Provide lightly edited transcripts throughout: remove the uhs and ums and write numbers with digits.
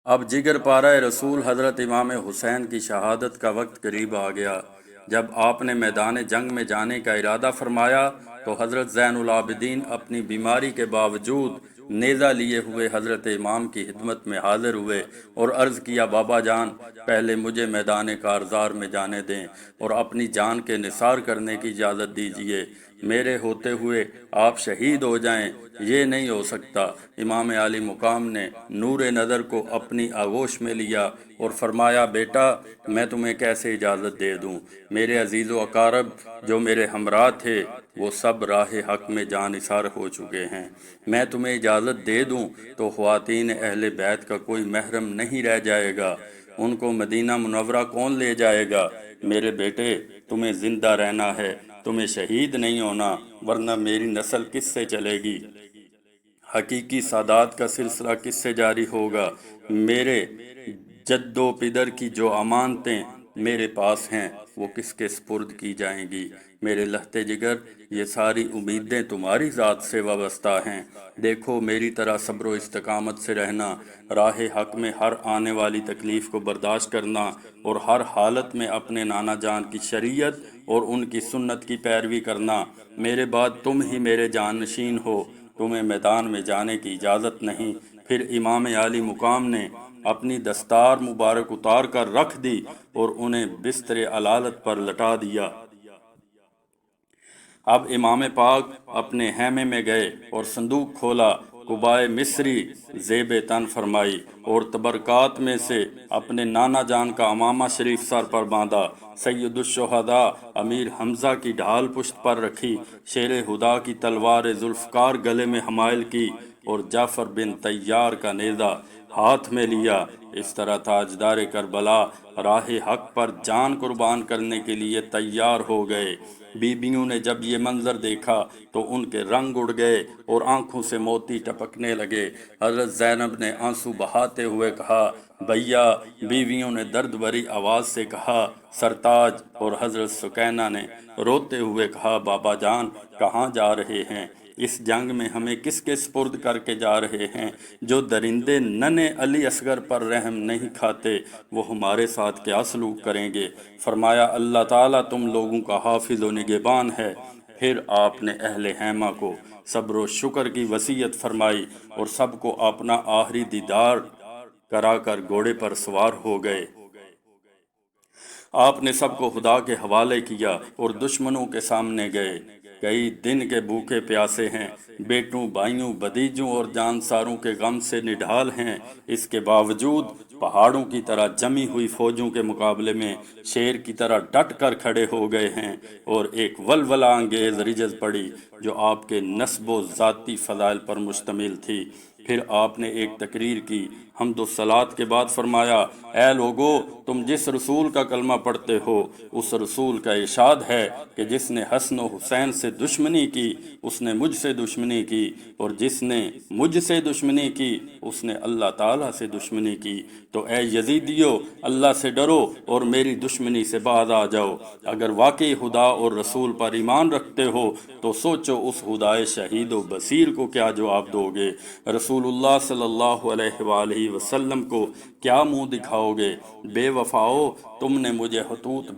اب جگر پارہ رسول حضرت امام حسین کی شہادت کا وقت قریب آ گیا۔ جب آپ نے میدان جنگ میں جانے کا ارادہ فرمایا تو حضرت زین العابدین اپنی بیماری کے باوجود نیزہ لیے ہوئے حضرت امام کی خدمت میں حاضر ہوئے اور عرض کیا، بابا جان، پہلے مجھے میدان کارزار میں جانے دیں اور اپنی جان کے نثار کرنے کی اجازت دیجیے۔ میرے ہوتے ہوئے آپ شہید ہو جائیں، یہ نہیں ہو سکتا۔ امام عالی مقام نے نور نظر کو اپنی آغوش میں لیا اور فرمایا، بیٹا، میں تمہیں کیسے اجازت دے دوں؟ میرے عزیز و اقارب جو میرے ہمراہ تھے وہ سب راہ حق میں جان نثار ہو چکے ہیں۔ میں تمہیں اجازت دے دوں تو خواتین اہل بیت کا کوئی محرم نہیں رہ جائے گا۔ ان کو مدینہ منورہ کون لے جائے گا؟ میرے بیٹے، تمہیں زندہ رہنا ہے، تمہیں شہید نہیں ہونا، ورنہ میری نسل کس سے چلے گی؟ حقیقی سادات کا سلسلہ کس سے جاری ہوگا؟ میرے جد و پدر کی جو امانتیں میرے پاس ہیں وہ کس کے سپرد کی جائیں گی؟ میرے لہتے جگر، یہ ساری امیدیں تمہاری ذات سے وابستہ ہیں۔ دیکھو، میری طرح صبر و استقامت سے رہنا، راہ حق میں ہر آنے والی تکلیف کو برداشت کرنا اور ہر حالت میں اپنے نانا جان کی شریعت اور ان کی سنت کی پیروی کرنا۔ میرے بعد تم ہی میرے جانشین ہو، تمہیں میدان میں جانے کی اجازت نہیں۔ پھر امام عالی مقام نے اپنی دستار مبارک اتار کر رکھ دی اور انہیں بستر علالت پر لٹا دیا۔ اب امام پاک اپنے خیمے میں گئے اور صندوق کھولا، قبائے مصری زیب تن فرمائی اور تبرکات میں سے اپنے نانا جان کا عمامہ شریف سر پر باندھا، سید الشہداء امیر حمزہ کی ڈھال پشت پر رکھی، شیر خدا کی تلوار ذوالفقار گلے میں حمائل کی اور جعفر بن طیار کا نیزہ ہاتھ میں لیا۔ اس طرح تاجدار کربلا راہ حق پر جان قربان کرنے کے لیے تیار ہو گئے۔ بیویوں نے جب یہ منظر دیکھا تو ان کے رنگ اڑ گئے اور آنکھوں سے موتی ٹپکنے لگے۔ حضرت زینب نے آنسو بہاتے ہوئے کہا، بھیا۔ بیویوں نے درد بھری آواز سے کہا، سرتاج۔ اور حضرت سکینہ نے روتے ہوئے کہا، بابا جان، کہاں جا رہے ہیں؟ اس جنگ میں ہمیں کس کے سپرد کر کے جا رہے ہیں؟ جو درندے ننھے علی اصغر پر رحم نہیں کھاتے وہ ہمارے ساتھ کیا سلوک کریں گے؟ فرمایا، اللہ تعالیٰ تم لوگوں کا حافظ و نگہبان ہے۔ پھر آپ نے اہل خیمہ کو صبر و شکر کی وصیت فرمائی اور سب کو اپنا آخری دیدار کرا کر گھوڑے پر سوار ہو گئے۔ آپ نے سب کو خدا کے حوالے کیا اور دشمنوں کے سامنے گئے۔ کئی دن کے بھوکے پیاسے ہیں، بیٹوں، بھائیوں، بھتیجوں اور جانساروں کے غم سے نڈھال ہیں۔ اس کے باوجود پہاڑوں کی طرح جمی ہوئی فوجوں کے مقابلے میں شیر کی طرح ڈٹ کر کھڑے ہو گئے ہیں، اور ایک ولولہ انگیز رجز پڑی جو آپ کے نسب و ذاتی فضائل پر مشتمل تھی۔ پھر آپ نے ایک تقریر کی، حمد و صلات کے بعد فرمایا، اے لوگو، تم جس رسول کا کلمہ پڑھتے ہو اس رسول کا ارشاد ہے کہ جس نے حسن و حسین سے دشمنی کی اس نے مجھ سے دشمنی کی، اور جس نے مجھ سے دشمنی کی اس نے اللہ تعالیٰ سے دشمنی کی۔ تو اے یزیدیو، اللہ سے ڈرو اور میری دشمنی سے باز آ جاؤ۔ اگر واقعی خدا اور رسول پر ایمان رکھتے ہو تو سوچو اس خدائے شہید و بصیر کو کیا جواب دو گے؟ رسول اللہ صلی اللہ علیہ وآلہ وسلم کو کیا منہ دکھاؤ گے؟ بے وفاؤ، تم نے مجھے خطوط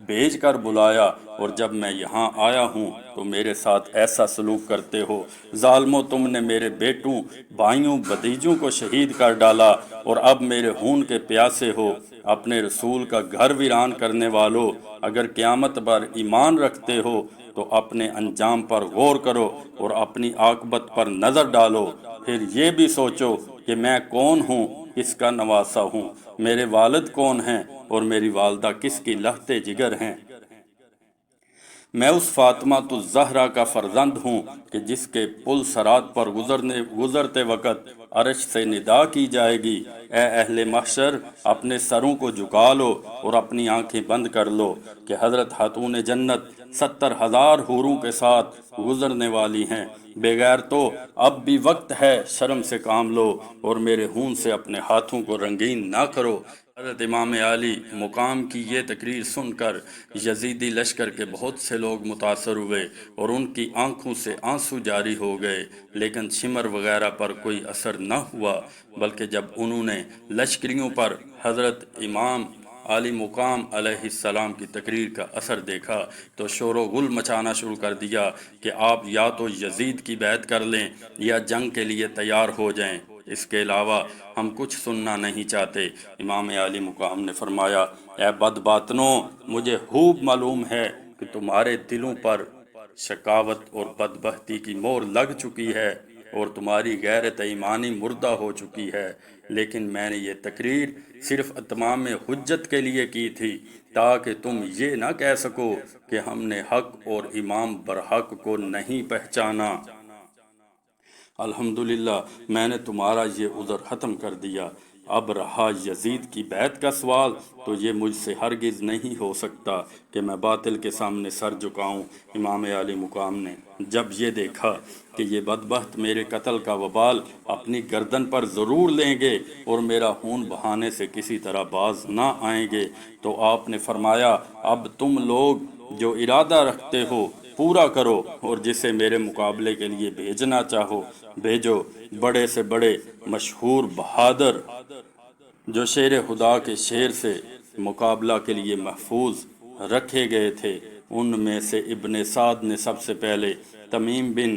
بھیج کر بلایا اور جب میں یہاں آیا ہوں تو میرے ساتھ ایسا سلوک کرتے ہو۔ ظالمو، تم نے میرے بیٹوں، بھائیوں، بھتیجوں کو شہید کر ڈالا اور اب میرے خون کے پیاسے ہو۔ اپنے رسول کا گھر ویران کرنے والو، اگر قیامت پر ایمان رکھتے ہو تو اپنے انجام پر غور کرو اور اپنی عاقبت پر نظر ڈالو۔ پھر یہ بھی سوچو کہ میں کون ہوں، کس کا نواسا ہوں، میرے والد کون ہیں اور میری والدہ کس کی لہتے جگر ہیں۔ میں اس فاطمہ الزہرا کا فرزند ہوں کہ جس کے پل صراط پر گزرتے وقت عرش سے ندا کی جائے گی، اے اہل محشر، اپنے سروں کو جھکا لو اور اپنی آنکھیں بند کر لو کہ حضرت خاتون جنت 70,000 حوروں کے ساتھ گزرنے والی ہیں۔ بغیر تو اب بھی وقت ہے، شرم سے کام لو اور میرے خون سے اپنے ہاتھوں کو رنگین نہ کرو۔ حضرت امام علی مقام کی یہ تقریر سن کر یزیدی لشکر کے بہت سے لوگ متاثر ہوئے اور ان کی آنکھوں سے آنسو جاری ہو گئے، لیکن شمر وغیرہ پر کوئی اثر نہ ہوا، بلکہ جب انہوں نے لشکریوں پر حضرت امام علی مقام علیہ السلام کی تقریر کا اثر دیکھا تو شور و غل مچانا شروع کر دیا کہ آپ یا تو یزید کی بیعت کر لیں یا جنگ کے لیے تیار ہو جائیں، اس کے علاوہ ہم کچھ سننا نہیں چاہتے۔ امام علی مقام نے فرمایا، اے بدباطنوں، مجھے خوب معلوم ہے کہ تمہارے دلوں پر شقاوت اور بدبختی کی مہر لگ چکی ہے اور تمہاری غیرت ایمانی مردہ ہو چکی ہے، لیکن میں نے یہ تقریر صرف اتمام حجت کے لیے کی تھی تاکہ تم یہ نہ کہہ سکو کہ ہم نے حق اور امام برحق کو نہیں پہچانا۔ الحمدللہ میں نے تمہارا یہ عذر ختم کر دیا۔ اب رہا یزید کی بیعت کا سوال، تو یہ مجھ سے ہرگز نہیں ہو سکتا کہ میں باطل کے سامنے سر جھکاؤں۔ امام علی مقام نے جب یہ دیکھا کہ یہ بدبخت میرے قتل کا وبال اپنی گردن پر ضرور لیں گے اور میرا خون بہانے سے کسی طرح باز نہ آئیں گے، تو آپ نے فرمایا، اب تم لوگ جو ارادہ رکھتے ہو پورا کرو اور جسے میرے مقابلے کے لیے بھیجنا چاہو بھیجو۔ بڑے سے بڑے مشہور بہادر جو شیر خدا کے شیر سے مقابلہ کے لیے محفوظ رکھے گئے تھے، ان میں سے ابن سعد نے سب سے پہلے تمیم بن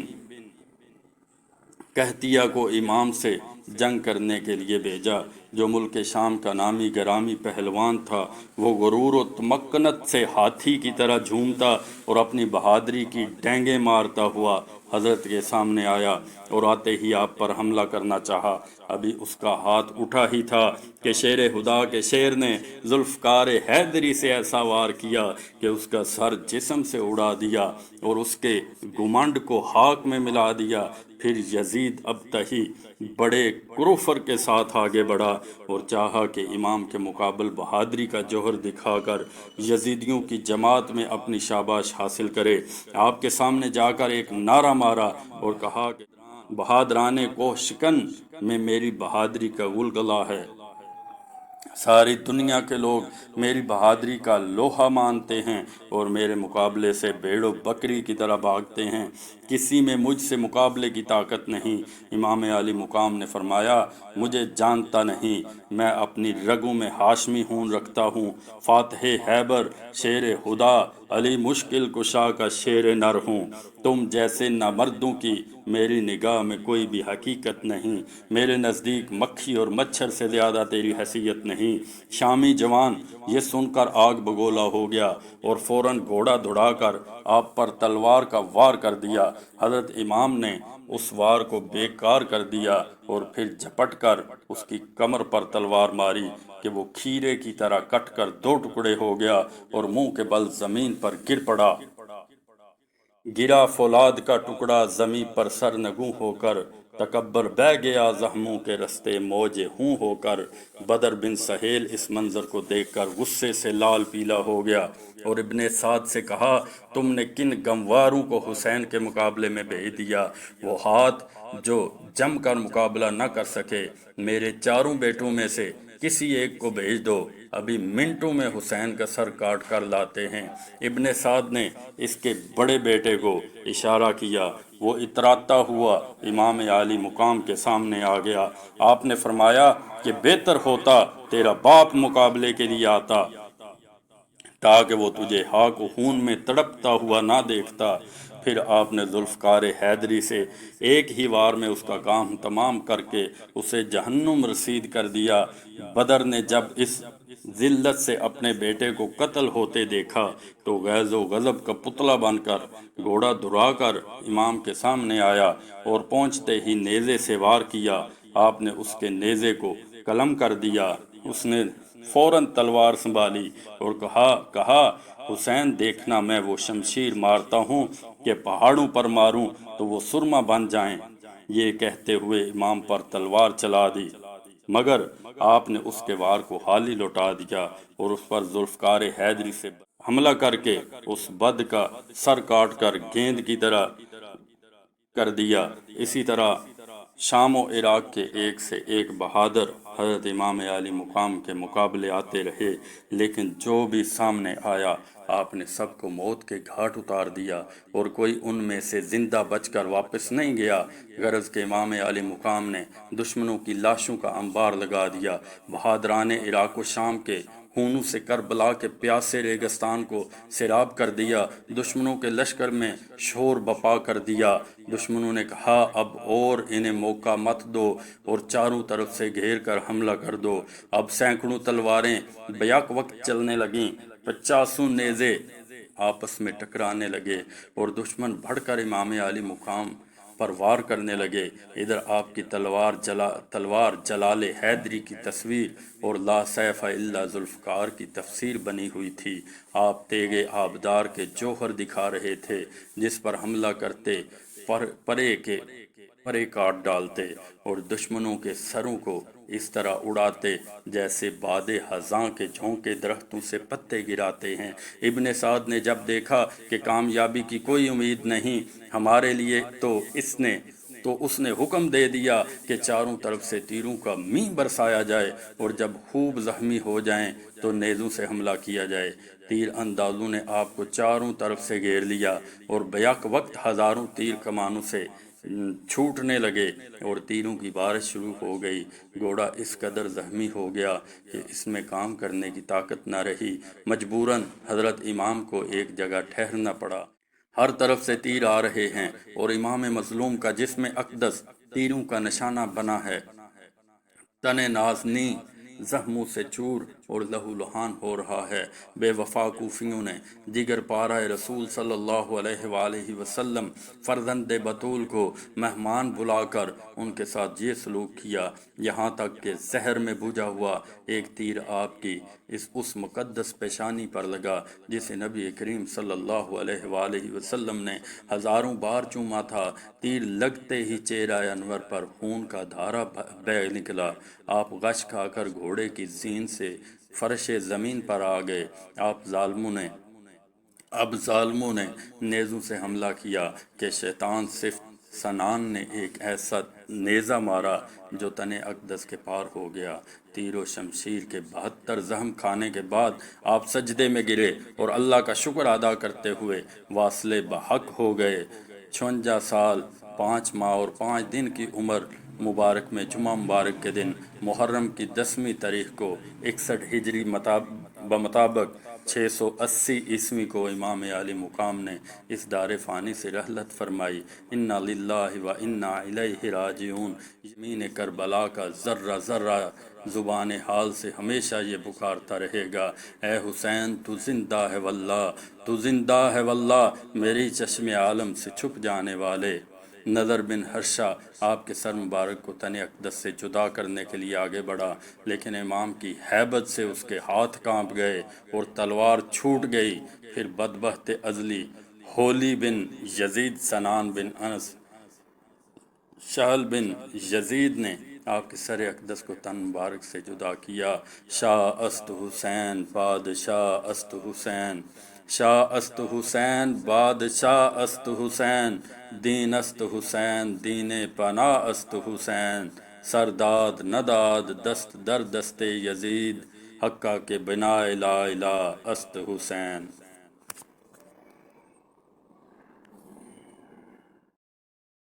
قحطیہ کو امام سے جنگ کرنے کے لیے بھیجا، جو ملک شام کا نامی گرامی پہلوان تھا۔ وہ غرور و تمکنت سے ہاتھی کی طرح جھومتا اور اپنی بہادری کی ڈینگیں مارتا ہوا حضرت کے سامنے آیا اور آتے ہی آپ پر حملہ کرنا چاہا۔ ابھی اس کا ہاتھ اٹھا ہی تھا کہ شیر خدا کے شیر نے ذوالفقار حیدری سے ایسا وار کیا کہ اس کا سر جسم سے اڑا دیا اور اس کے گھمنڈ کو خاک میں ملا دیا۔ پھر یزید ابتہی بڑے کروفر کے ساتھ آگے بڑھا اور چاہا کہ امام کے مقابل بہادری کا جوہر دکھا کر یزیدیوں کی جماعت میں اپنی شاباش حاصل کرے۔ آپ کے سامنے جا کر ایک نعرہ مارا اور کہا کہ بہادران کوہ شکن میں میری بہادری کا غلغلہ ہے، ساری دنیا کے لوگ میری بہادری کا لوہا مانتے ہیں اور میرے مقابلے سے بھیڑ و بکری کی طرح بھاگتے ہیں، کسی میں مجھ سے مقابلے کی طاقت نہیں۔ امام علی مقام نے فرمایا، مجھے جانتا نہیں، میں اپنی رگوں میں ہاشمی خون رکھتا ہوں، فاتح خیبر شیر خدا علی مشکل کشا کا شیر نر ہوں۔ تم جیسے نامردوں کی میری نگاہ میں کوئی بھی حقیقت نہیں، میرے نزدیک مکھی اور مچھر سے زیادہ تیری حیثیت نہیں۔ شامی جوان یہ سن کر آگ بگولا ہو گیا اور فوراً گھوڑا دوڑا کر آپ پر تلوار کا وار کر دیا۔ حضرت امام نے اس وار کو بیکار کر دیا اور پھر جھپٹ کر اس کی کمر پر تلوار ماری کہ وہ کھیرے کی طرح کٹ کر دو ٹکڑے ہو گیا اور منہ کے بل زمین پر گر پڑا۔ گرا فولاد کا ٹکڑا زمیں پر سرنگوں ہو کر، تکبر بہ گیا زخموں کے رستے موج ہوں ہو کر۔ بدر بن سہیل اس منظر کو دیکھ کر غصے سے لال پیلا ہو گیا اور ابن سعد سے کہا، تم نے کن گنواروں کو حسین کے مقابلے میں بھیج دیا؟ وہ ہاتھ جو جم کر مقابلہ نہ کر سکے، میرے چاروں بیٹوں میں سے کسی ایک کو بھیج دو، ابھی منٹوں میں حسین کا سر کاٹ کر لاتے ہیں۔ ابن سعد نے اس کے بڑے بیٹے کو اشارہ کیا، وہ اتراتا ہوا امام علی مقام کے سامنے آ گیا۔ آپ نے فرمایا کہ بہتر ہوتا تیرا باپ مقابلے کے لیے آتا تاکہ وہ تجھے خاک و خون میں تڑپتا ہوا نہ دیکھتا۔ پھر آپ نے ذوالفقار حیدری سے ایک ہی وار میں اس کا کام تمام کر کے اسے جہنم رسید کر دیا۔ بدر نے جب اس ذلت سے اپنے بیٹے کو قتل ہوتے دیکھا تو غیظ و غضب کا پتلا بن کر گھوڑا دھرا کر امام کے سامنے آیا اور پہنچتے ہی نیزے سے وار کیا۔ آپ نے اس کے نیزے کو قلم کر دیا۔ اس نے فوراً تلوار سنبھالی اور کہا حسین دیکھنا، میں وہ شمشیر مارتا ہوں کہ پہاڑوں پر ماروں تو وہ سرما بن جائیں۔ یہ کہتے ہوئے امام پر تلوار چلا دی، مگر آپ نے اس کے وار کو خالی لوٹا دیا اور اس پر ذوالفقار حیدری سے حملہ کر کے اس بد کا سر کاٹ کر گیند کی طرح کر دیا۔ اسی طرح شام و عراق کے ایک سے ایک بہادر حضرت امام علی مقام کے مقابلے آتے رہے، لیکن جو بھی سامنے آیا آپ نے سب کو موت کے گھاٹ اتار دیا، اور کوئی ان میں سے زندہ بچ کر واپس نہیں گیا۔ غرض کہ امام علی مقام نے دشمنوں کی لاشوں کا انبار لگا دیا، بہادران عراق و شام کے خونوں سے کربلا کے پیاسے ریگستان کو سیراب کر دیا، دشمنوں کے لشکر میں شور بپا کر دیا۔ دشمنوں نے کہا اب اور انہیں موقع مت دو اور چاروں طرف سے گھیر کر حملہ کر دو۔ اب سینکڑوں تلواریں بیک وقت چلنے لگیں، 50 نیزے آپس میں ٹکرانے لگے اور دشمن بڑھ کر امام علی مقام پر وار کرنے لگے۔ ادھر آپ کی تلوار جلال حیدری کی تصویر اور لا سیف الا ذوالفقار کی تفسیر بنی ہوئی تھی۔ آپ تیغ آبدار کے جوہر دکھا رہے تھے، جس پر حملہ کرتے پرے کاٹ ڈالتے اور دشمنوں کے سروں کو اس طرح اڑاتے جیسے باد خزاں کے جھونکے درختوں سے پتے گراتے ہیں۔ ابن سعد نے جب دیکھا کہ کامیابی کی کوئی امید نہیں ہمارے لیے تو اس نے حکم دے دیا کہ چاروں طرف سے تیروں کا مینہ برسایا جائے، اور جب خوب زخمی ہو جائیں تو نیزوں سے حملہ کیا جائے۔ تیر اندازوں نے آپ کو چاروں طرف سے گھیر لیا اور بیک وقت ہزاروں تیر کمانوں سے چھوٹنے لگے اور تیروں کی بارش شروع ہو گئی۔ گھوڑا اس قدر زخمی ہو گیا کہ اس میں کام کرنے کی طاقت نہ رہی، مجبوراً حضرت امام کو ایک جگہ ٹھہرنا پڑا۔ ہر طرف سے تیر آ رہے ہیں اور امام مظلوم کا جسم اقدس تیروں کا نشانہ بنا ہے، تن نازنی زخموں سے چور اور لہو لہان ہو رہا ہے۔ بے وفا کوفیوں نے جگر پارہ رسول صلی اللہ علیہ وآلہ وسلم فرزند بطول کو مہمان بلا کر ان کے ساتھ یہ سلوک کیا، یہاں تک کہ زہر میں بھجا ہوا ایک تیر آپ کی اس مقدس پیشانی پر لگا جسے نبی کریم صلی اللہ علیہ وآلہ وسلم نے ہزاروں بار چوما تھا۔ تیر لگتے ہی چہرہ انور پر خون کا دھارا بہہ نکلا۔ آپ غش کھا کر گھوڑے کی زین سے فرش زمین پر آ گئے۔ اب ظالموں نے نیزوں سے حملہ کیا کہ شیطان صفت سنان نے ایک ایسا نیزہ مارا جو تن اقدس کے پار ہو گیا۔ تیر و شمشیر کے 72 زخم کھانے کے بعد آپ سجدے میں گرے اور اللہ کا شکر ادا کرتے ہوئے واصل بحق ہو گئے۔ 56 سال 5 ماہ اور 5 دن کی عمر مبارک میں جمعہ مبارک کے دن محرم کی 10ویں تاریخ کو 61 ہجری بمطابق 680 عیسوی کو امام علی مقام نے اس دار فانی سے رحلت فرمائی۔ انا للہ و انا الیہ راجعون۔ زمین کربلا کا ذرہ ذرہ زبان حال سے ہمیشہ یہ پکارتا رہے گا، اے حسین تو زندہ ہے واللہ، تو زندہ ہے واللہ، میری چشم عالم سے چھپ جانے والے۔ نظر بن ہرشا آپ کے سر مبارک کو تن اقدس سے جدا کرنے کے لیے آگے بڑھا، لیکن امام کی ہیبت سے اس کے ہاتھ کانپ گئے اور تلوار چھوٹ گئی۔ پھر بدبخت ازلی ہولی بن یزید سنان بن انس شہل بن یزید نے آپ کے سر اقدس کو تن مبارک سے جدا کیا۔ شاہ است حسین بادشاہ است حسین، شاہ است حسین بادشاہ است حسین، دین است حسین دین پناہ است حسین، سرداد نداد دست در دست یزید، حقہ کے بنا لا الہ است حسین۔